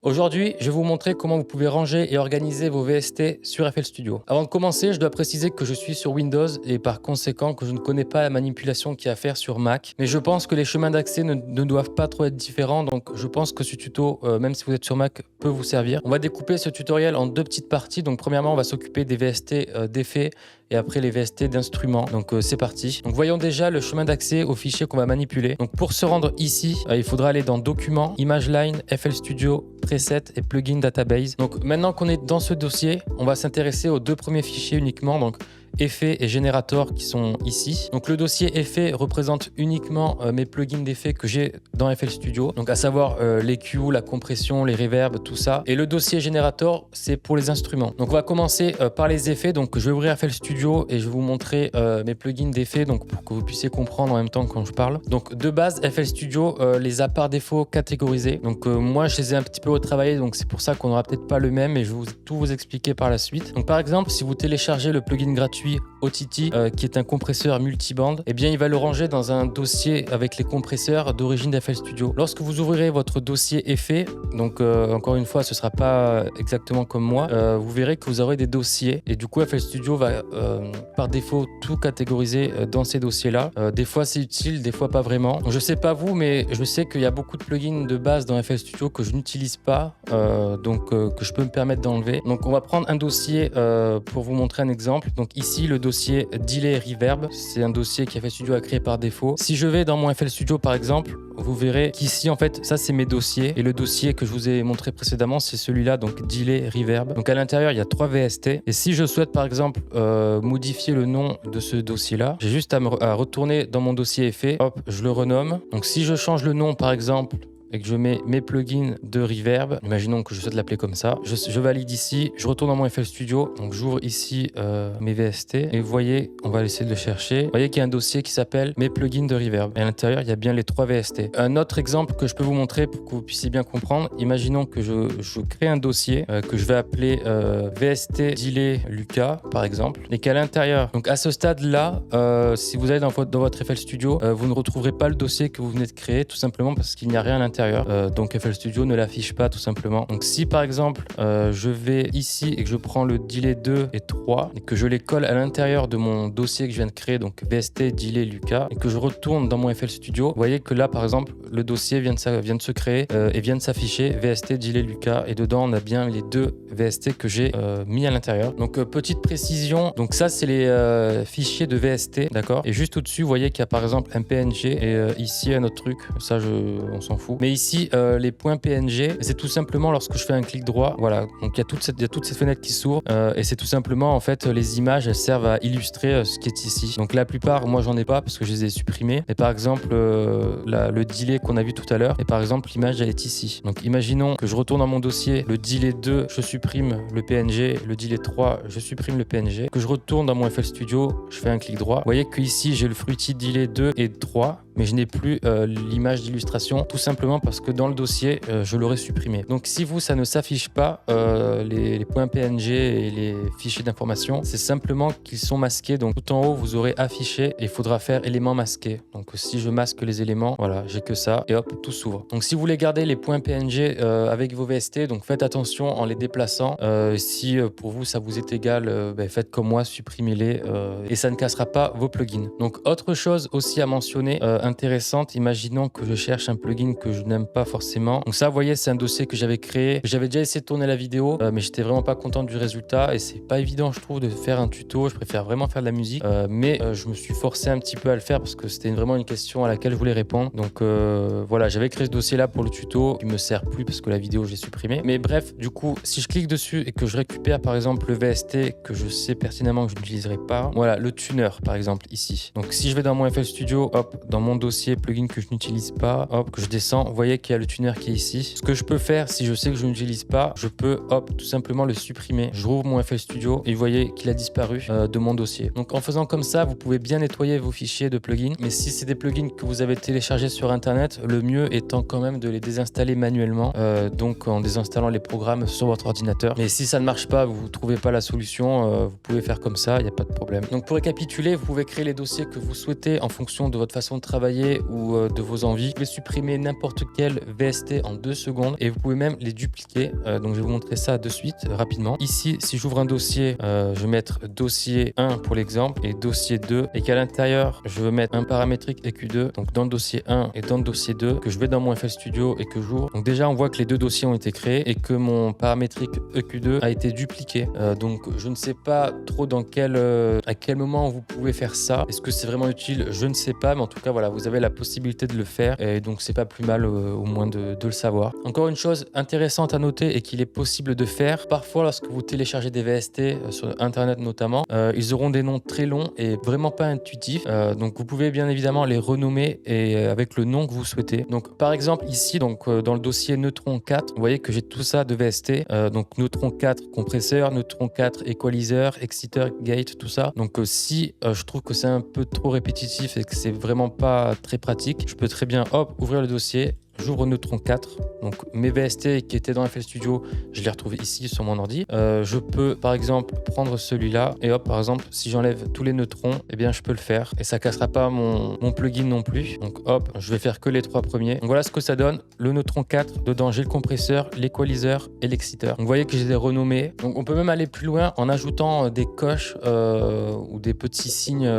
Aujourd'hui, je vais vous montrer comment vous pouvez ranger et organiser vos VST sur FL Studio. Avant de commencer, je dois préciser que je suis sur Windows et par conséquent que je ne connais pas la manipulation qu'il y a à faire sur Mac. Mais je pense que les chemins d'accès ne doivent pas trop être différents, donc je pense que ce tuto, même si vous êtes sur Mac, peut vous servir. On va découper ce tutoriel en deux petites parties. Donc premièrement, on va s'occuper des VST d'effets et après les VST d'instruments. Donc c'est parti. Donc voyons déjà le chemin d'accès au fichier qu'on va manipuler. Donc pour se rendre ici, il faudra aller dans Documents, Image Line, FL Studio, Preset et Plugin Database. Donc maintenant qu'on est dans ce dossier, on va s'intéresser aux deux premiers fichiers uniquement. Donc effets et générateurs qui sont ici. Donc le dossier effets représente uniquement mes plugins d'effets que j'ai dans FL Studio, donc à savoir l'EQ, la compression, les reverbs, tout ça. Et le dossier générateur, c'est pour les instruments. Donc on va commencer par les effets. Donc je vais ouvrir FL Studio et je vais vous montrer mes plugins d'effets, donc pour que vous puissiez comprendre en même temps quand je parle. Donc de base, FL Studio les a par défaut catégorisés. Donc moi je les ai un petit peu retravaillés, donc c'est pour ça qu'on n'aura peut-être pas le même et je vais tout vous expliquer par la suite. Donc par exemple, si vous téléchargez le plugin gratuit OTT qui est un compresseur multiband, eh bien il va le ranger dans un dossier avec les compresseurs d'origine d'FL Studio. Lorsque vous ouvrirez votre dossier effet, donc encore une fois ce sera pas exactement comme moi, vous verrez que vous aurez des dossiers et du coup FL Studio va par défaut tout catégoriser dans ces dossiers là. Des fois c'est utile, des fois pas vraiment. Je sais pas vous, mais je sais qu'il y a beaucoup de plugins de base dans FL Studio que je n'utilise pas, donc que je peux me permettre d'enlever. Donc on va prendre un dossier pour vous montrer un exemple. Donc ici le dossier Delay Reverb, c'est un dossier qu'FL Studio a créé par défaut. Si je vais dans mon FL Studio par exemple, vous verrez qu'ici en fait ça c'est mes dossiers et le dossier que je vous ai montré précédemment c'est celui-là, donc Delay Reverb. Donc à l'intérieur il y a 3 VST et si je souhaite par exemple modifier le nom de ce dossier-là, j'ai juste à retourner dans mon dossier effet, hop, je le renomme. Donc si je change le nom par exemple et que je mets mes plugins de reverb, imaginons que je souhaite l'appeler comme ça, je valide ici, je retourne dans mon FL Studio, donc j'ouvre ici mes VST et vous voyez, on va essayer de le chercher, vous voyez qu'il y a un dossier qui s'appelle mes plugins de reverb et à l'intérieur il y a bien les 3 VST. Un autre exemple que je peux vous montrer pour que vous puissiez bien comprendre, imaginons que je crée un dossier que je vais appeler VST Delay Lucas par exemple et qu'à l'intérieur, donc à ce stade là, si vous allez dans votre FL Studio, vous ne retrouverez pas le dossier que vous venez de créer tout simplement parce qu'il n'y a rien à l'intérieur. Donc FL Studio ne l'affiche pas tout simplement. Donc si par exemple je vais ici et que je prends le delay 2 et 3 et que je les colle à l'intérieur de mon dossier que je viens de créer, donc VST delay Lucas, et que je retourne dans mon FL Studio, vous voyez que là par exemple le dossier vient de se créer et vient de s'afficher VST delay Lucas et dedans on a bien les 2 VST que j'ai mis à l'intérieur. Donc petite précision, donc ça c'est les fichiers de VST, d'accord, et juste au-dessus vous voyez qu'il y a par exemple un PNG et ici un autre truc, ça on s'en fout. Mais ici, les points PNG, c'est tout simplement lorsque je fais un clic droit, voilà, donc il y a toute cette fenêtre qui s'ouvre et c'est tout simplement en fait les images, elles servent à illustrer ce qui est ici. Donc la plupart, moi j'en ai pas parce que je les ai supprimés. Et par exemple, le delay qu'on a vu tout à l'heure, et par exemple l'image elle est ici. Donc imaginons que je retourne dans mon dossier, le delay 2, je supprime le PNG, le delay 3, je supprime le PNG, que je retourne dans mon FL Studio, je fais un clic droit. Vous voyez que ici j'ai le Fruity delay 2 et 3, mais je n'ai plus l'image d'illustration tout simplement parce que dans le dossier je l'aurais supprimé. Donc si vous ça ne s'affiche pas les points PNG et les fichiers d'information, c'est simplement qu'ils sont masqués. Donc tout en haut vous aurez affiché et il faudra faire éléments masqués. Donc si je masque les éléments, voilà, j'ai que ça et hop, tout s'ouvre. Donc si vous voulez garder les points PNG avec vos VST, donc faites attention en les déplaçant. Si pour vous ça vous est égal, faites comme moi, supprimez-les et ça ne cassera pas vos plugins. Donc autre chose aussi à mentionner intéressante, imaginons que je cherche un plugin que je n'aime pas forcément. Donc ça, vous voyez, c'est un dossier que j'avais créé. J'avais déjà essayé de tourner la vidéo, mais j'étais vraiment pas content du résultat et c'est pas évident, je trouve, de faire un tuto. Je préfère vraiment faire de la musique, mais je me suis forcé un petit peu à le faire parce que c'était vraiment une question à laquelle je voulais répondre. Donc voilà, j'avais créé ce dossier-là pour le tuto, qui me sert plus parce que la vidéo, j'ai supprimé. Mais bref, du coup, si je clique dessus et que je récupère par exemple le VST que je sais pertinemment que je n'utiliserai pas, voilà, le tuner par exemple ici. Donc si je vais dans mon FL Studio, hop, dans mon dossier plugin que je n'utilise pas, hop, que je descends, vous voyez qu'il y a le tuner qui est ici. Ce que je peux faire, si je sais que je n'utilise pas, je peux, hop, tout simplement le supprimer. Je rouvre mon FL Studio et vous voyez qu'il a disparu de mon dossier. Donc en faisant comme ça, vous pouvez bien nettoyer vos fichiers de plugins. Mais si c'est des plugins que vous avez téléchargés sur internet, le mieux étant quand même de les désinstaller manuellement, donc en désinstallant les programmes sur votre ordinateur. Mais si ça ne marche pas, vous ne trouvez pas la solution, vous pouvez faire comme ça, il n'y a pas de problème. Donc pour récapituler, vous pouvez créer les dossiers que vous souhaitez en fonction de votre façon de travailler travailler ou de vos envies. Vous pouvez supprimer n'importe quel VST en 2 secondes et vous pouvez même les dupliquer. Donc je vais vous montrer ça de suite rapidement. Ici, si j'ouvre un dossier, je vais mettre dossier 1 pour l'exemple et dossier 2 et qu'à l'intérieur, je veux mettre un paramétrique EQ2, donc dans le dossier 1 et dans le dossier 2, que je vais dans mon FL Studio et que j'ouvre. Donc déjà, on voit que les deux dossiers ont été créés et que mon paramétrique EQ2 a été dupliqué. Donc je ne sais pas trop à quel moment vous pouvez faire ça. Est-ce que c'est vraiment utile? Je ne sais pas, mais en tout cas, voilà, vous avez la possibilité de le faire et donc c'est pas plus mal au moins de le savoir. Encore une chose intéressante à noter et qu'il est possible de faire, parfois lorsque vous téléchargez des VST sur internet notamment, ils auront des noms très longs et vraiment pas intuitifs. Donc vous pouvez bien évidemment les renommer et avec le nom que vous souhaitez. Donc par exemple ici, donc dans le dossier Neutron 4, vous voyez que j'ai tout ça de VST. Donc Neutron 4 compresseur, Neutron 4 equalizer, exciter, gate, tout ça. Donc si je trouve que c'est un peu trop répétitif et que c'est vraiment pas très pratique, je peux très bien ouvrir le dossier. J'ouvre Neutron 4, donc mes VST qui étaient dans FL Studio, je les retrouve ici sur mon ordi. Je peux par exemple prendre celui-là et par exemple, si j'enlève tous les neutrons, eh bien je peux le faire et ça cassera pas mon plugin non plus. Donc je vais faire que les 3 premiers. Donc voilà ce que ça donne. Le Neutron 4, dedans j'ai le compresseur, l'équalizer et l'exciter. Donc vous voyez que je les ai renommés. Donc on peut même aller plus loin en ajoutant des coches ou des petits signes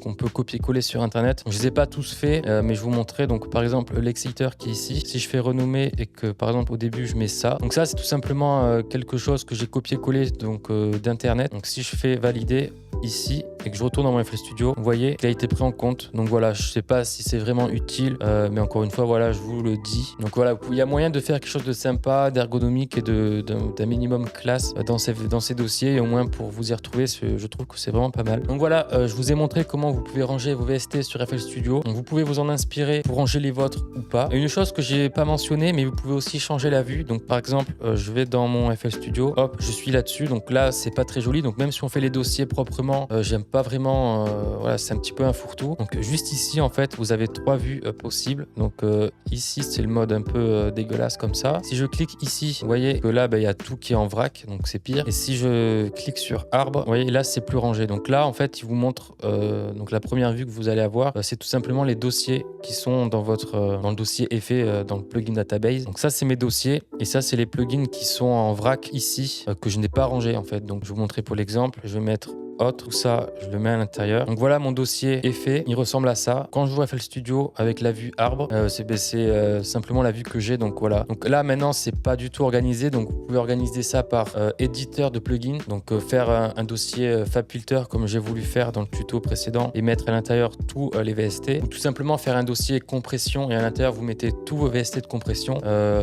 qu'on peut copier-coller sur internet. Je les ai pas tous faits, mais je vous montrerai. Donc par exemple l'exciter qui est ici, si je fais renommer et que par exemple au début je mets ça, donc ça c'est tout simplement quelque chose que j'ai copié-collé donc d'internet. Donc si je fais valider ici et que je retourne dans mon FL Studio, vous voyez qu'il a été pris en compte. Donc voilà, je sais pas si c'est vraiment utile, mais encore une fois voilà, je vous le dis. Donc voilà, il y a moyen de faire quelque chose de sympa, d'ergonomique et d'un minimum classe dans ces dossiers, et au moins pour vous y retrouver, je trouve que c'est vraiment pas mal. Donc voilà, je vous ai montré comment vous pouvez ranger vos VST sur FL Studio. Donc vous pouvez vous en inspirer pour ranger les vôtres ou pas. Et une chose que j'ai pas mentionné, mais vous pouvez aussi changer la vue. Donc par exemple, je vais dans mon FL Studio, je suis là-dessus. Donc là, c'est pas très joli. Donc même si on fait les dossiers proprement, j'aime pas vraiment. Voilà, c'est un petit peu un fourre-tout. Donc juste ici, en fait, vous avez 3 vues possibles. Donc ici, c'est le mode un peu dégueulasse comme ça. Si je clique ici, vous voyez que là, il y a tout qui est en vrac, donc c'est pire. Et si je clique sur arbre, vous voyez là, c'est plus rangé. Donc là, en fait, il vous montre donc la première vue que vous allez avoir, c'est tout simplement les dossiers qui sont dans le dossier effet dans le plugin database. Donc ça, c'est mes dossiers et ça, c'est les plugins qui sont en vrac ici que je n'ai pas rangé en fait. Donc je vais vous montrer pour l'exemple. Je vais mettre tout ça, je le mets à l'intérieur. Donc voilà mon dossier effet, il ressemble à ça. Quand je joue FL Studio avec la vue arbre, c'est simplement la vue que j'ai. Donc voilà. Donc là maintenant c'est pas du tout organisé. Donc vous pouvez organiser ça par éditeur de plugin. Donc faire un dossier FabFilter comme j'ai voulu faire dans le tuto précédent et mettre à l'intérieur tous les VST. Ou tout simplement faire un dossier compression et à l'intérieur vous mettez tous vos VST de compression,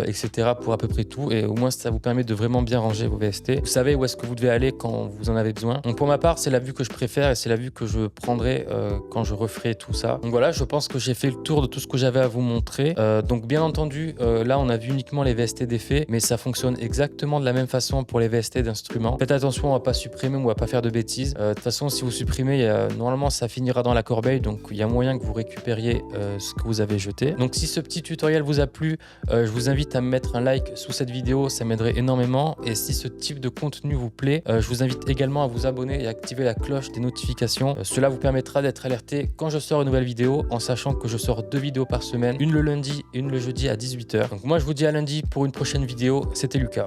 etc. pour à peu près tout. Et au moins ça vous permet de vraiment bien ranger vos VST. Vous savez où est-ce que vous devez aller quand vous en avez besoin. Donc pour ma part, c'est la vue que je préfère et c'est la vue que je prendrai quand je referai tout ça. Donc voilà, je pense que j'ai fait le tour de tout ce que j'avais à vous montrer. Donc bien entendu, là on a vu uniquement les VST d'effet, mais ça fonctionne exactement de la même façon pour les VST d'instruments. Faites attention, on va pas supprimer ou on va pas faire de bêtises. De toute façon, si vous supprimez, normalement ça finira dans la corbeille, donc il y a moyen que vous récupériez ce que vous avez jeté. Donc si ce petit tutoriel vous a plu, je vous invite à me mettre un like sous cette vidéo, ça m'aiderait énormément. Et si ce type de contenu vous plaît, je vous invite également à vous abonner et activer la cloche des notifications. Cela vous permettra d'être alerté quand je sors une nouvelle vidéo, en sachant que je sors 2 vidéos par semaine, une le lundi et une le jeudi à 18 h. Donc moi je vous dis à lundi pour une prochaine vidéo. C'était Lucas.